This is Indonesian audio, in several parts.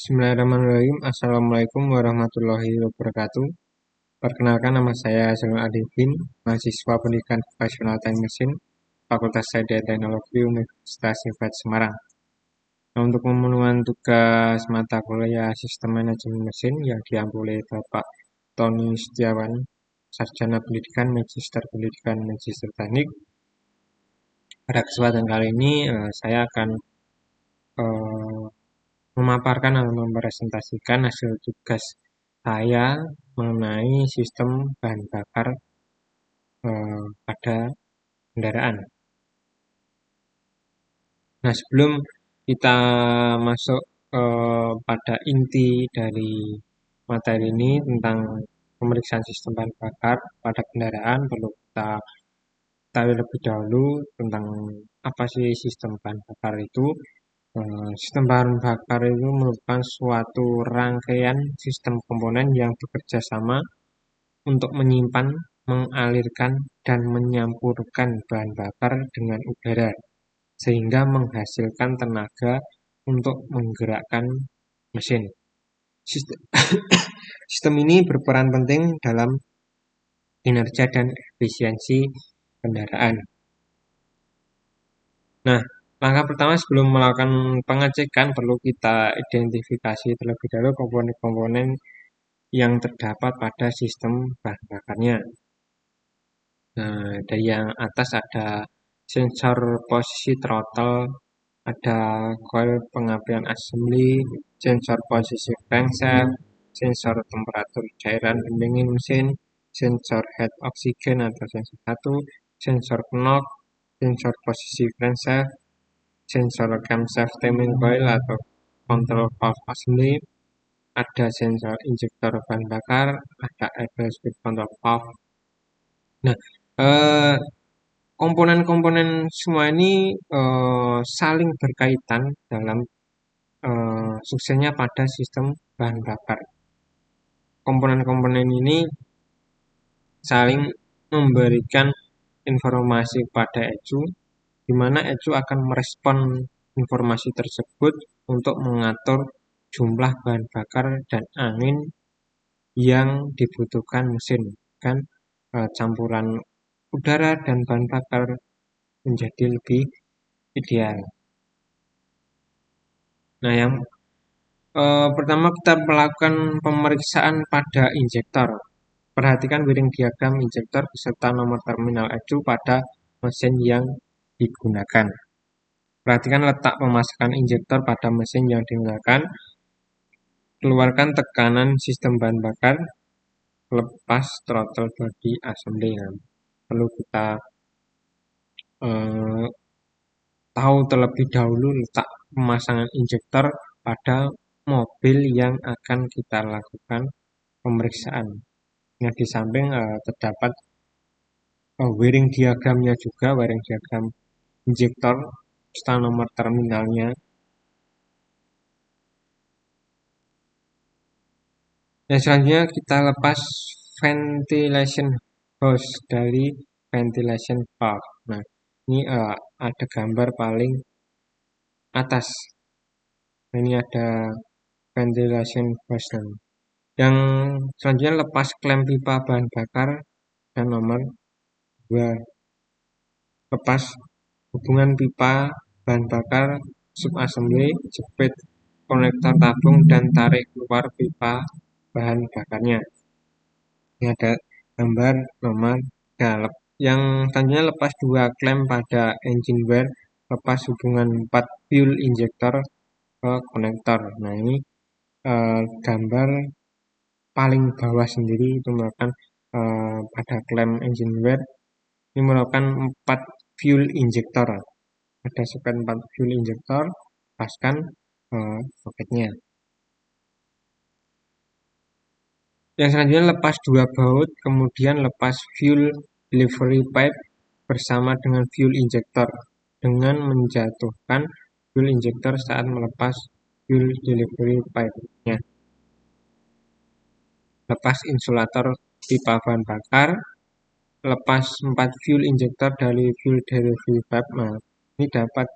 Bismillahirrahmanirrahim. Assalamualaikum warahmatullahi wabarakatuh. Perkenalkan, nama saya Zainul Arifin, mahasiswa pendidikan vokasional teknik mesin, Fakultas Sains dan Teknologi Universitas Universitas Semarang. Nah, untuk memenuhi tugas mata kuliah Sistem Manajemen Mesin yang diampu oleh Bapak Tony Setiawan, Sarjana Pendidikan, Magister Pendidikan, Magister Teknik. Pada kesempatan kali ini saya akan eh, memaparkan atau mempresentasikan hasil tugas saya mengenai sistem bahan bakar pada kendaraan. Nah, sebelum kita masuk pada inti dari materi ini tentang pemeriksaan sistem bahan bakar pada kendaraan, perlu kita tahu lebih dahulu tentang apa sih sistem bahan bakar itu. Sistem bahan bakar itu merupakan suatu rangkaian sistem komponen yang bekerja sama untuk menyimpan, mengalirkan, dan menyampurkan bahan bakar dengan udara, sehingga menghasilkan tenaga untuk menggerakkan mesin. Sistem, sistem ini berperan penting dalam kinerja dan efisiensi kendaraan. Nah, langkah pertama sebelum melakukan pengecekan perlu kita identifikasi terlebih dahulu komponen-komponen yang terdapat pada sistem bahan bakarnya. Nah, dari yang atas ada sensor posisi throttle, ada coil pengapian assembly, sensor posisi crankshaft, sensor temperatur cairan pendingin mesin, sensor head oksigen atau sensor 1, sensor knock, sensor posisi crankshaft, sensor camshaft timing coil atau control valve assembly, ada sensor injektor bahan bakar, ada idle speed control valve. Nah, komponen-komponen semua ini saling berkaitan dalam suksesnya pada sistem bahan bakar. Komponen-komponen ini saling memberikan informasi pada ECU, di mana ECU akan merespon informasi tersebut untuk mengatur jumlah bahan bakar dan angin yang dibutuhkan mesin, kan campuran udara dan bahan bakar menjadi lebih ideal. Nah, yang pertama kita melakukan pemeriksaan pada injektor. Perhatikan wiring diagram injektor beserta nomor terminal ECU pada mesin yang digunakan. Perhatikan letak pemasangan injektor pada mesin yang digunakan. Keluarkan tekanan sistem bahan bakar. Lepas throttle body assembly. Nah, perlu kita tahu terlebih dahulu letak pemasangan injektor pada mobil yang akan kita lakukan pemeriksaan. Nah, di samping terdapat wiring diagramnya juga, wiring diagram injektor serta nomor terminalnya. Yang selanjutnya kita lepas ventilation hose dari ventilation valve. Nah, ini ada gambar paling atas. Ini ada ventilation hose. Yang selanjutnya lepas klem pipa bahan bakar dan nomor 2. Lepas hubungan pipa bahan bakar subassembly, jepit konektor tabung dan tarik keluar pipa bahan bakarnya. Ini ada gambar nomor 3. Yang selanjutnya lepas 2 klem pada engine wear, lepas hubungan 4 fuel injector ke konektor. Nah, ini gambar paling bawah sendiri itu merupakan pada klem engine wear. Ini merupakan 4 fuel injector. Ada soket 4 fuel injector, lepaskan soketnya. Yang selanjutnya lepas 2 baut, kemudian lepas fuel delivery pipe bersama dengan fuel injector dengan menjatuhkan fuel injector saat melepas fuel delivery pipe-nya. Lepas insulator pipa bahan bakar, lepas 4 fuel injector dari fuel delivery pipe. Nah, ini dapat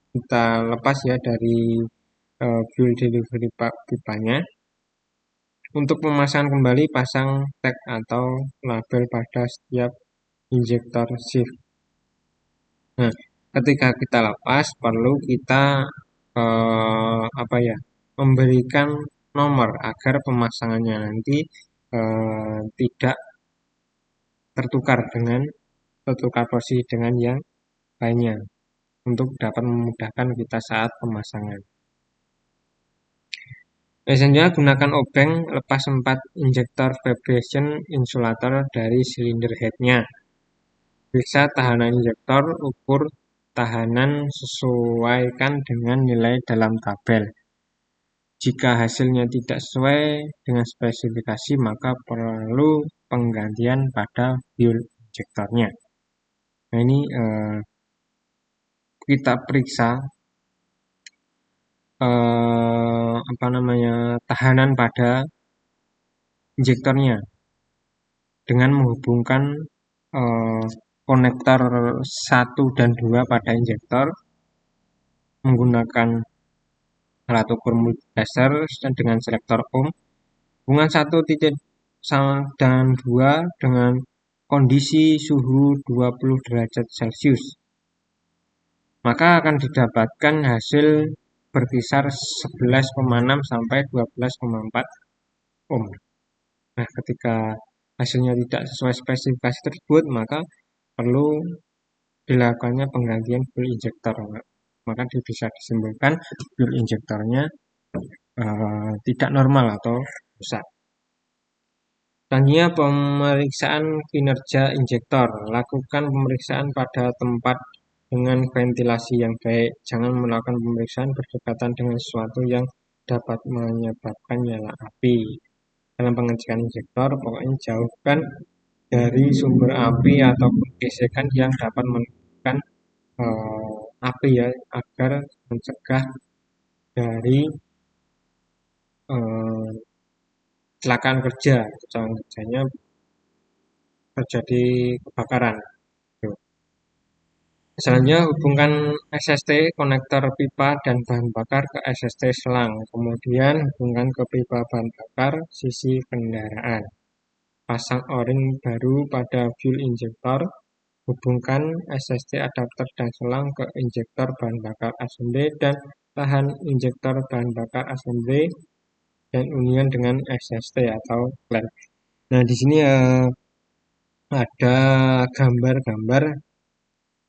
kita lepas ya dari fuel delivery pipanya. Untuk pemasangan kembali, pasang tag atau label pada setiap injektor shift. Nah, ketika kita lepas, perlu kita memberikan nomor agar pemasangannya nanti tidak tertukar posisi dengan yang lainnya untuk dapat memudahkan kita saat pemasangan. Biasanya gunakan obeng lepas 4 injektor vibration insulator dari silinder headnya. Periksa tahanan injektor, ukur tahanan sesuaikan dengan nilai dalam tabel. Jika hasilnya tidak sesuai dengan spesifikasi, maka perlu penggantian pada fuel injektornya. Nah, ini kita periksa tahanan pada injektornya dengan menghubungkan konektor 1 dan 2 pada injektor menggunakan alat ukur multilaser dengan selektor ohm. Hubungan 1 titik dan 2 dengan kondisi suhu 20 derajat Celcius. Maka akan didapatkan hasil berkisar 11,6 sampai 12,4 ohm. Nah, ketika hasilnya tidak sesuai spesifikasi tersebut, maka perlu dilakukannya penggantian fuel injektor. Maka bisa disimpulkan fuel injektornya tidak normal atau rusak. Selanjutnya, pemeriksaan kinerja injektor. Lakukan pemeriksaan pada tempat dengan ventilasi yang baik. Jangan melakukan pemeriksaan berdekatan dengan sesuatu yang dapat menyebabkan nyala api. Dalam pengecekan injektor, pokoknya jauhkan dari sumber api ataupun gesekan yang dapat menimbulkan api ya, agar mencegah dari kecelakaan kerjanya terjadi kebakaran. Selanjutnya, hubungkan SST konektor pipa dan bahan bakar ke SST selang. Kemudian hubungkan ke pipa bahan bakar sisi kendaraan. Pasang o-ring baru pada fuel injektor. Hubungkan SST adapter dan selang ke injektor bahan bakar assembly dan tahan injektor bahan bakar assembly dan union dengan SST atau klem. Nah, di sini ada gambar-gambar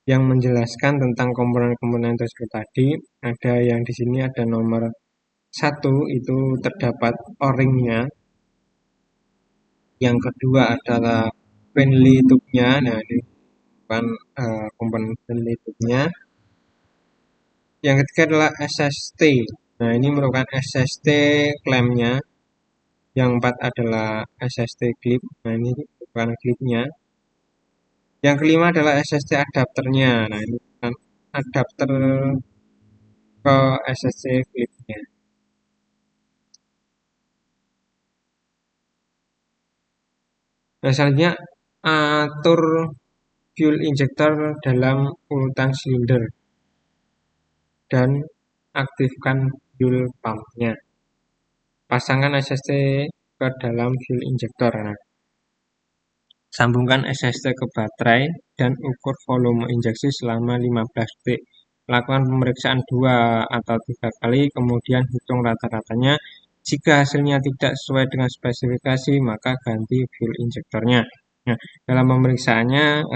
yang menjelaskan tentang komponen-komponen tersebut tadi. Ada yang di sini ada nomor 1 itu terdapat o-ringnya. Yang kedua adalah Bentley tube-nya. Nah, ini bukan komponen Bentley tube-nya. Yang ketiga adalah SST. Nah, ini merupakan SST klemnya. Yang 4 adalah SST clip. Nah, ini bukan clipnya. Yang kelima adalah SST adapternya. Nah, ini bukan adapter ke SST clipnya. Nah, selanjutnya atur fuel injector dalam urutan silinder dan aktifkan fuel pumpnya. Pasangkan SST ke dalam fuel injector. Nah, sambungkan SST ke baterai dan ukur volume injeksi selama 15 detik. Lakukan pemeriksaan 2 atau 3 kali, kemudian hitung rata-ratanya. Jika hasilnya tidak sesuai dengan spesifikasi, maka ganti fuel injektornya. Nah, dalam pemeriksaannya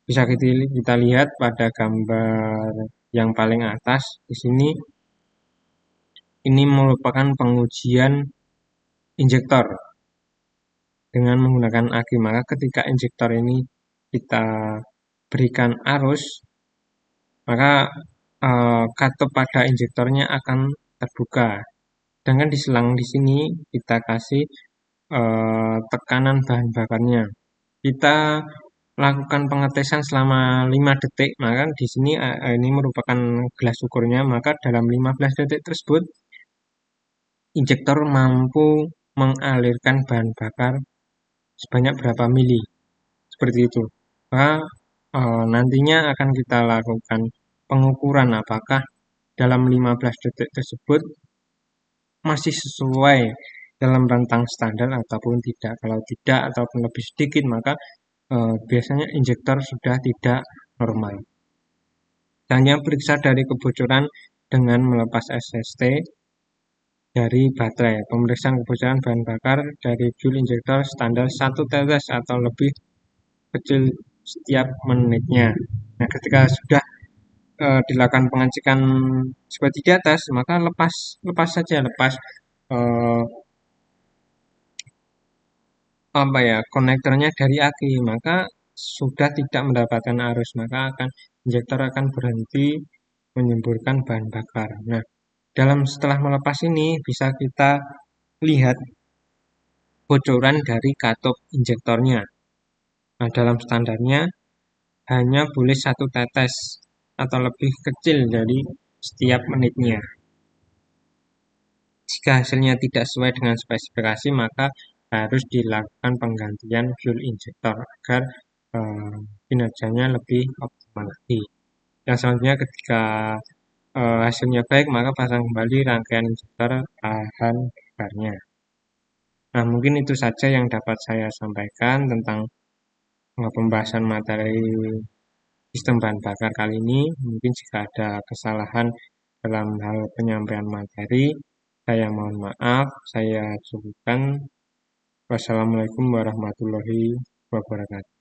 bisa kita lihat pada gambar yang paling atas di sini. Ini merupakan pengujian injektor dengan menggunakan aki. Maka ketika injektor ini kita berikan arus, maka katup pada injektornya akan terbuka. Sedangkan di selang di sini kita kasih tekanan bahan bakarnya. Kita lakukan pengetesan selama 5 detik. Maka di sini ini merupakan gelas ukurnya. Maka dalam 15 detik tersebut injektor mampu mengalirkan bahan bakar sebanyak berapa mili. Seperti itu. Maka nantinya akan kita lakukan pengukuran apakah dalam 15 detik tersebut masih sesuai dalam rentang standar ataupun tidak. Kalau tidak ataupun lebih sedikit, maka biasanya injektor sudah tidak normal. Hanya periksa dari kebocoran dengan melepas SST dari baterai. Pemeriksaan kebocoran bahan bakar dari fuel injector standar 1 tetes atau lebih kecil setiap menitnya. Nah, ketika sudah dilakukan pengecekan seperti di atas, maka lepas saja, lepas eh, konektornya dari aki, maka sudah tidak mendapatkan arus, maka injektor akan berhenti menyemburkan bahan bakar. Nah, setelah melepas ini bisa kita lihat bocoran dari katup injektornya. Nah, dalam standarnya hanya boleh 1 tetes atau lebih kecil dari setiap menitnya. Jika hasilnya tidak sesuai dengan spesifikasi, maka harus dilakukan penggantian fuel injector agar kinerjanya lebih optimal lagi. Yang selanjutnya, ketika hasilnya baik, maka pasang kembali rangkaian injektor bahan bakarnya. Nah, mungkin itu saja yang dapat saya sampaikan tentang pembahasan materi sistem bahan bakar kali ini. Mungkin jika ada kesalahan dalam hal penyampaian materi, saya mohon maaf. Saya cukupkan. Wassalamualaikum warahmatullahi wabarakatuh.